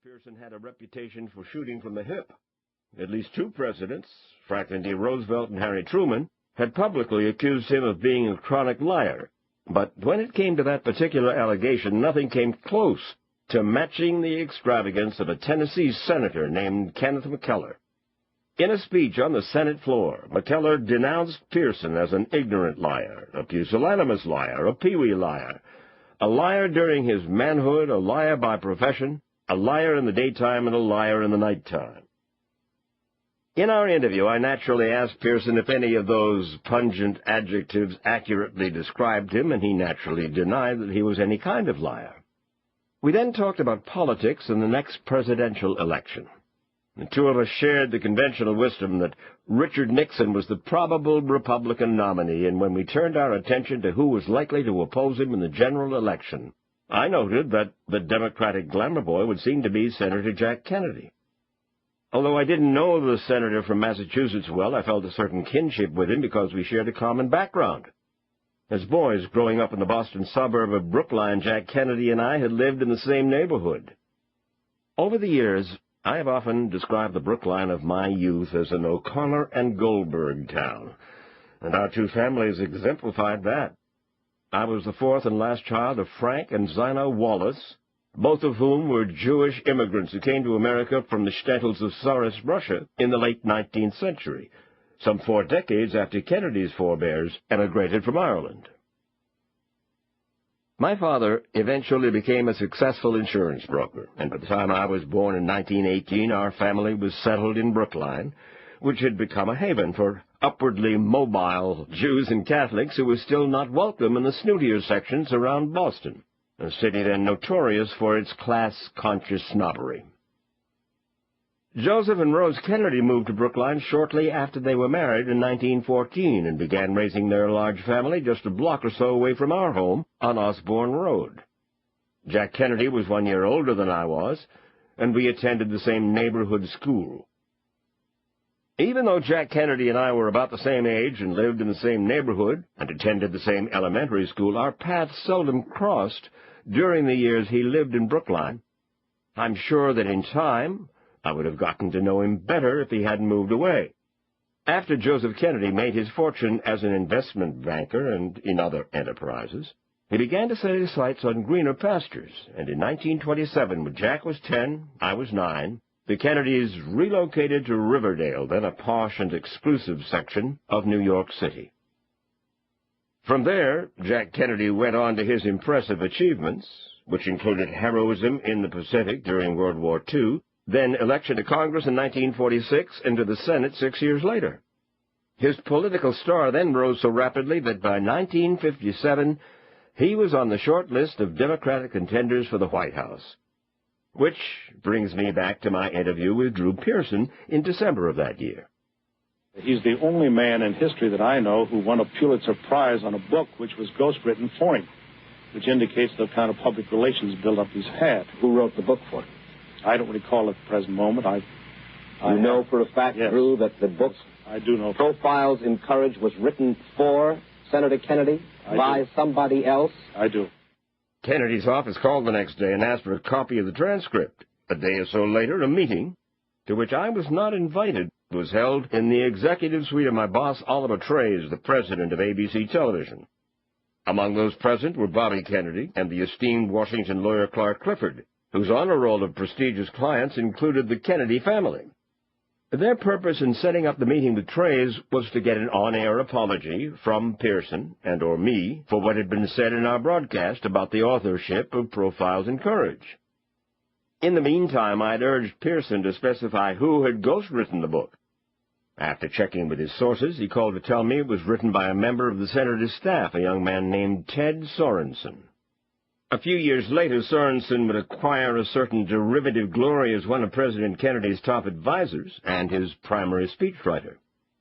Pearson had a reputation for shooting from the hip. At least two presidents, Franklin D. Roosevelt and Harry Truman, had publicly accused him of being a chronic liar. But when it came to that particular allegation, nothing came close to matching the extravagance of a Tennessee senator named Kenneth McKellar. In a speech on the Senate floor, McKellar denounced Pearson as an ignorant liar, a pusillanimous liar, a peewee liar, a liar during his manhood, a liar by profession, a liar in the daytime, and a liar in the nighttime. In our interview, I naturally asked Pearson if any of those pungent adjectives accurately described him, and he naturally denied that he was any kind of liar. We then talked about politics and the next presidential election. The two of us shared the conventional wisdom that Richard Nixon was the probable Republican nominee, and when we turned our attention to who was likely to oppose him in the general election, I noted that the Democratic glamour boy would seem to be Senator Jack Kennedy. Although I didn't know the senator from Massachusetts well, I felt a certain kinship with him because we shared a common background. As boys growing up in the Boston suburb of Brookline, Jack Kennedy and I had lived in the same neighborhood. Over the years, I have often described the Brookline of my youth as an O'Connor and Goldberg town, and our two families exemplified that. I was the fourth and last child of Frank and Zina Wallace, both of whom were Jewish immigrants who came to America from the shtetls of Tsarist Russia in the late 19th century, some 4 decades after Kennedy's forebears emigrated from Ireland. My father eventually became a successful insurance broker, and by the time I was born in 1918, our family was settled in Brookline, which had become a haven for upwardly mobile Jews and Catholics who were still not welcome in the snootier sections around Boston, a city then notorious for its class-conscious snobbery. Joseph and Rose Kennedy moved to Brookline shortly after they were married in 1914 and began raising their large family just a block or so away from our home on Osborne Road. Jack Kennedy was 1 year older than I was, and we attended the same neighborhood school. Even though Jack Kennedy and I were about the same age and lived in the same neighborhood and attended the same elementary school, our paths seldom crossed during the years he lived in Brookline. I'm sure that in time I would have gotten to know him better if he hadn't moved away. After Joseph Kennedy made his fortune as an investment banker and in other enterprises, he began to set his sights on greener pastures, and in 1927, when Jack was 10, I was 9, the Kennedys relocated to Riverdale, then a posh and exclusive section of New York City. From there, Jack Kennedy went on to his impressive achievements, which included heroism in the Pacific during World War II, then election to Congress in 1946 and to the Senate 6 years later. His political star then rose so rapidly that by 1957 he was on the short list of Democratic contenders for the White House. Which brings me back to my interview with Drew Pearson in December of that year. He's the only man in history that I know who won a Pulitzer Prize on a book which was ghostwritten for him, which indicates the kind of public relations build-up he's had. Who wrote the book for him? I don't recall at the present moment. You know for a fact, yes, Drew, that the book I do know. Profiles in Courage was written for Senator Kennedy by somebody else? I do. Kennedy's office called the next day and asked for a copy of the transcript. A day or so later, a meeting, to which I was not invited, was held in the executive suite of my boss, Oliver Trays, the president of ABC Television. Among those present were Bobby Kennedy and the esteemed Washington lawyer Clark Clifford, whose honor roll of prestigious clients included the Kennedy family. Their purpose in setting up the meeting with Trays was to get an on-air apology from Pearson and/or me for what had been said in our broadcast about the authorship of Profiles in Courage. In the meantime, I'd urged Pearson to specify who had ghostwritten the book. After checking with his sources, he called to tell me it was written by a member of the senator's staff, a young man named Ted Sorensen. A few years later, Sorensen would acquire a certain derivative glory as one of President Kennedy's top advisers and his primary speechwriter.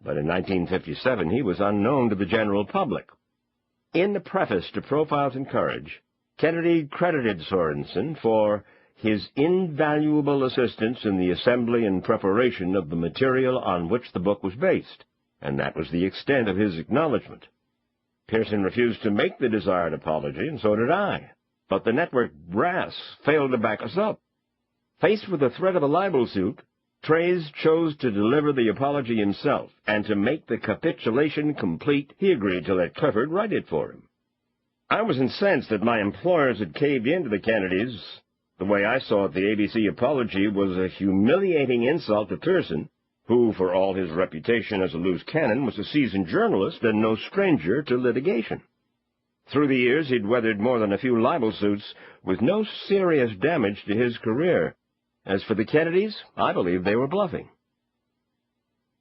But in 1957, he was unknown to the general public. In the preface to Profiles in Courage, Kennedy credited Sorensen for his invaluable assistance in the assembly and preparation of the material on which the book was based, and that was the extent of his acknowledgment. Pearson refused to make the desired apology, and so did I. But the network brass failed to back us up. Faced with the threat of a libel suit, Trey's chose to deliver the apology himself, and to make the capitulation complete, he agreed to let Clifford write it for him. I was incensed that my employers had caved in to the Kennedys. The way I saw it, the ABC apology was a humiliating insult to Pearson, who, for all his reputation as a loose cannon, was a seasoned journalist and no stranger to litigation. Through the years, he'd weathered more than a few libel suits, with no serious damage to his career. As for the Kennedys, I believe they were bluffing.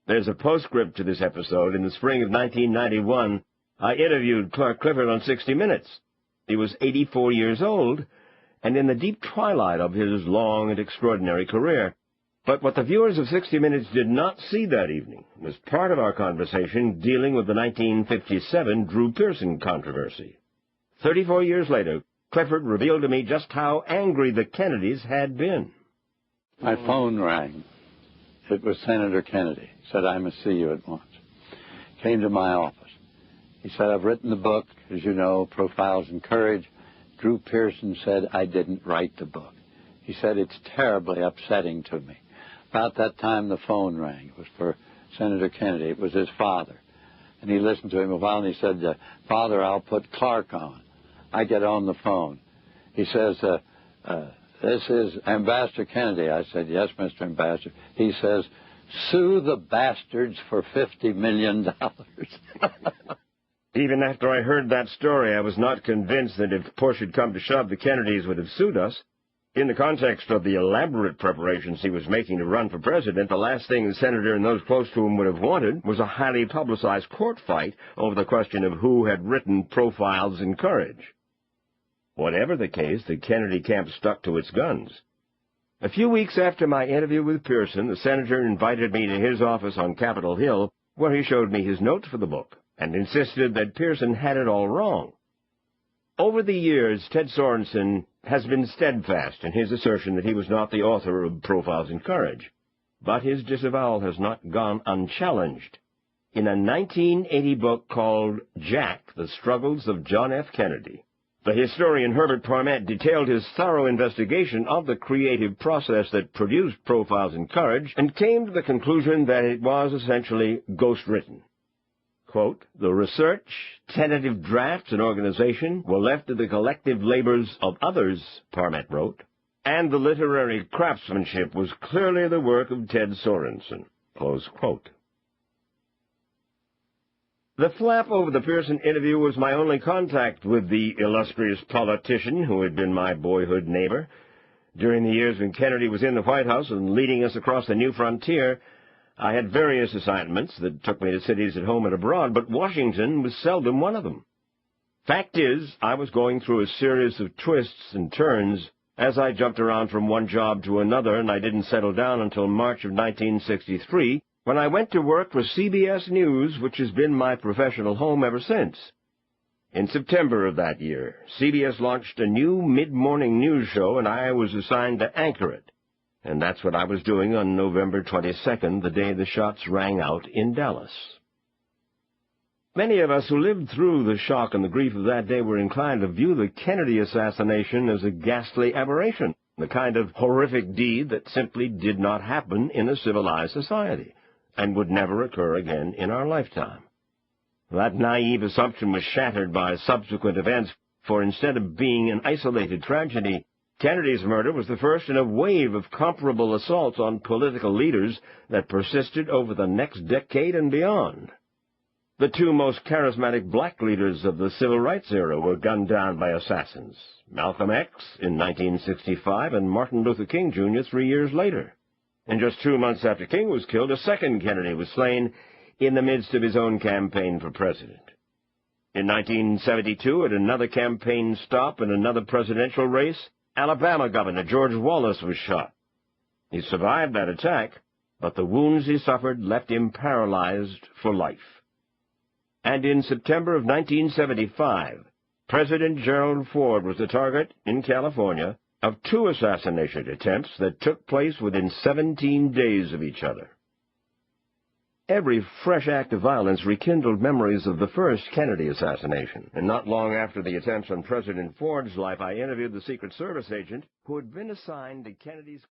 There's a postscript to this episode. In the spring of 1991, I interviewed Clark Clifford on 60 Minutes. He was 84 years old, and in the deep twilight of his long and extraordinary career. But what the viewers of 60 Minutes did not see that evening was part of our conversation dealing with the 1957 Drew Pearson controversy. 34 years later, Clifford revealed to me just how angry the Kennedys had been. My phone rang. It was Senator Kennedy. Said, I must see you at once. Came to my office. He said, I've written the book, as you know, Profiles in Courage. Drew Pearson said I didn't write the book. He said, it's terribly upsetting to me. About that time, the phone rang. It was for Senator Kennedy. It was his father. And he listened to him a while, and he said, Father, I'll put Clark on. I get on the phone. He says, this is Ambassador Kennedy. I said, yes, Mr. Ambassador. He says, sue the bastards for $50 million. Even after I heard that story, I was not convinced that if push had come to shove, the Kennedys would have sued us. In the context of the elaborate preparations he was making to run for president, the last thing the senator and those close to him would have wanted was a highly publicized court fight over the question of who had written Profiles in Courage. Whatever the case, the Kennedy camp stuck to its guns. A few weeks after my interview with Pearson, the senator invited me to his office on Capitol Hill, where he showed me his notes for the book, and insisted that Pearson had it all wrong. Over the years, Ted Sorensen has been steadfast in his assertion that he was not the author of Profiles in Courage, but his disavowal has not gone unchallenged. In a 1980 book called Jack, The Struggles of John F. Kennedy, the historian Herbert Parmet detailed his thorough investigation of the creative process that produced Profiles in Courage and came to the conclusion that it was essentially ghost-written. Quote, the research, tentative drafts, and organization were left to the collective labors of others, Parmet wrote, and the literary craftsmanship was clearly the work of Ted Sorensen. Close quote. The flap over the Pearson interview was my only contact with the illustrious politician who had been my boyhood neighbor. During the years when Kennedy was in the White House and leading us across the new frontier, I had various assignments that took me to cities at home and abroad, but Washington was seldom one of them. Fact is, I was going through a series of twists and turns as I jumped around from one job to another, and I didn't settle down until March of 1963, when I went to work for CBS News, which has been my professional home ever since. In September of that year, CBS launched a new mid-morning news show, and I was assigned to anchor it. And that's what I was doing on November 22nd, the day the shots rang out in Dallas. Many of us who lived through the shock and the grief of that day were inclined to view the Kennedy assassination as a ghastly aberration, the kind of horrific deed that simply did not happen in a civilized society, and would never occur again in our lifetime. That naive assumption was shattered by subsequent events, for instead of being an isolated tragedy, Kennedy's murder was the first in a wave of comparable assaults on political leaders that persisted over the next decade and beyond. The two most charismatic black leaders of the Civil Rights era were gunned down by assassins, Malcolm X in 1965 and Martin Luther King Jr. 3 years later. And just 2 months after King was killed, a second Kennedy was slain in the midst of his own campaign for president. In 1972, at another campaign stop in another presidential race, Alabama Governor George Wallace was shot. He survived that attack, but the wounds he suffered left him paralyzed for life. And in September of 1975, President Gerald Ford was the target, in California, of 2 assassination attempts that took place within 17 days of each other. Every fresh act of violence rekindled memories of the first Kennedy assassination, and not long after the attempts on President Ford's life, I interviewed the Secret Service agent who had been assigned to Kennedy's